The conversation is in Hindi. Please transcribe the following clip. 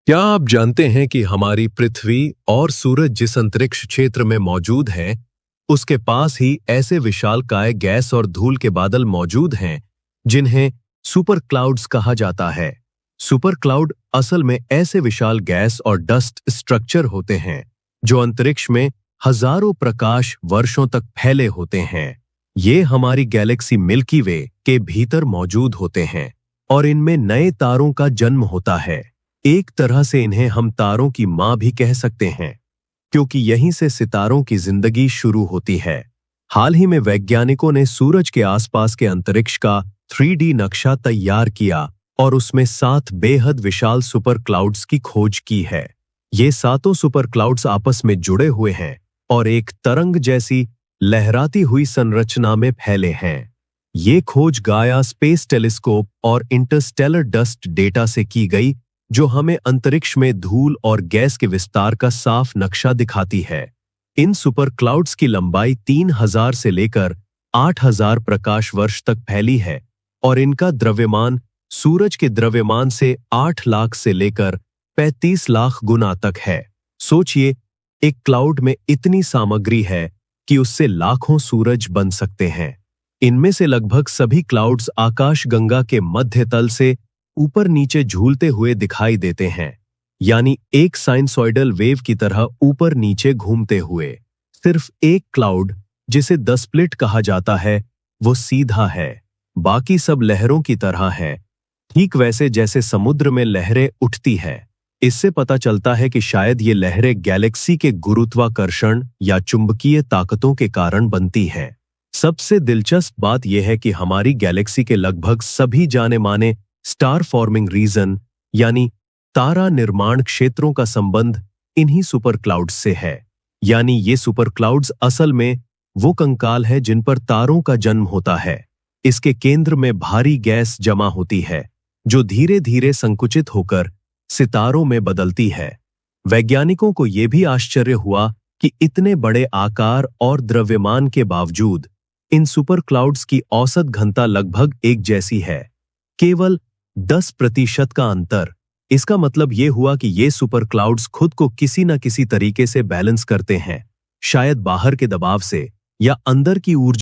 क्या आप जानते हैं कि हमारी पृथ्वी और सूरज जिस अंतरिक्ष क्षेत्र में मौजूद है, उसके पास ही ऐसे विशालकाय गैस और धूल के बादल मौजूद हैं, जिन्हें सुपर क्लाउड्स कहा जाता है। सुपर क्लाउड असल में ऐसे विशाल गैस और डस्ट स्ट्रक्चर होते हैं, जो अंतरिक्ष में हजारों प्रकाश वर्षों तक फैले होते हैं। ये हमारी गैलेक्सी मिल्की वे के भीतर मौजूद होते हैं और इनमें नए तारों का जन्म होता है। एक तरह से इन्हें हम तारों की मां भी कह सकते हैं, क्योंकि यहीं से सितारों की जिंदगी शुरू होती है। हाल ही में वैज्ञानिकों ने सूरज के आसपास के अंतरिक्ष का 3D नक्शा तैयार किया और उसमें 7 बेहद विशाल सुपर क्लाउड्स की खोज की है। ये सातों सुपर क्लाउड्स आपस में जुड़े हुए हैं और एक तरंग जैसी लहराती हुई संरचना में फैले हैं। ये खोज गाया स्पेस टेलीस्कोप और इंटरस्टेलर डस्ट डेटा से की गई, जो हमें अंतरिक्ष में धूल और गैस के विस्तार का साफ नक्शा दिखाती है। इन सुपर क्लाउड्स की लंबाई 3000 से लेकर 8000 प्रकाश वर्ष तक फैली है और इनका द्रव्यमान सूरज के द्रव्यमान से 8 लाख से लेकर 35 लाख गुना तक है। सोचिए, एक क्लाउड में इतनी सामग्री है कि उससे लाखों सूरज बन सकते हैं। इनमें से लगभग सभी क्लाउड्स आकाशगंगा के मध्य तल से ऊपर नीचे झूलते हुए दिखाई देते हैं, यानी एक साइनसॉइडल वेव की तरह ऊपर नीचे घूमते हुए। सिर्फ एक क्लाउड, जिसे द स्प्लिट कहा जाता है, वो सीधा है, बाकी सब लहरों की तरह है, ठीक वैसे जैसे समुद्र में लहरें उठती है। इससे पता चलता है कि शायद ये लहरें गैलेक्सी के गुरुत्वाकर्षण या चुंबकीय ताकतों के कारण बनती हैं। सबसे दिलचस्प बात यह है कि हमारी गैलेक्सी के लगभग सभी जाने माने स्टार फॉर्मिंग रीजन यानी तारा निर्माण क्षेत्रों का संबंध इन्हीं सुपर क्लाउड्स से है। यानी ये सुपर क्लाउड्स असल में वो कंकाल है जिन पर तारों का जन्म होता है। इसके केंद्र में भारी गैस जमा होती है, जो धीरे धीरे संकुचित होकर सितारों में बदलती है। वैज्ञानिकों को यह भी आश्चर्य हुआ कि इतने बड़े आकार और द्रव्यमान के बावजूद इन सुपर क्लाउड्स की औसत घनता लगभग एक जैसी है, केवल 10% का अंतर। इसका मतलब यह हुआ कि ये सुपर क्लाउड्स खुद को किसी न किसी तरीके से बैलेंस करते हैं, शायद बाहर के दबाव से या अंदर की ऊर्जा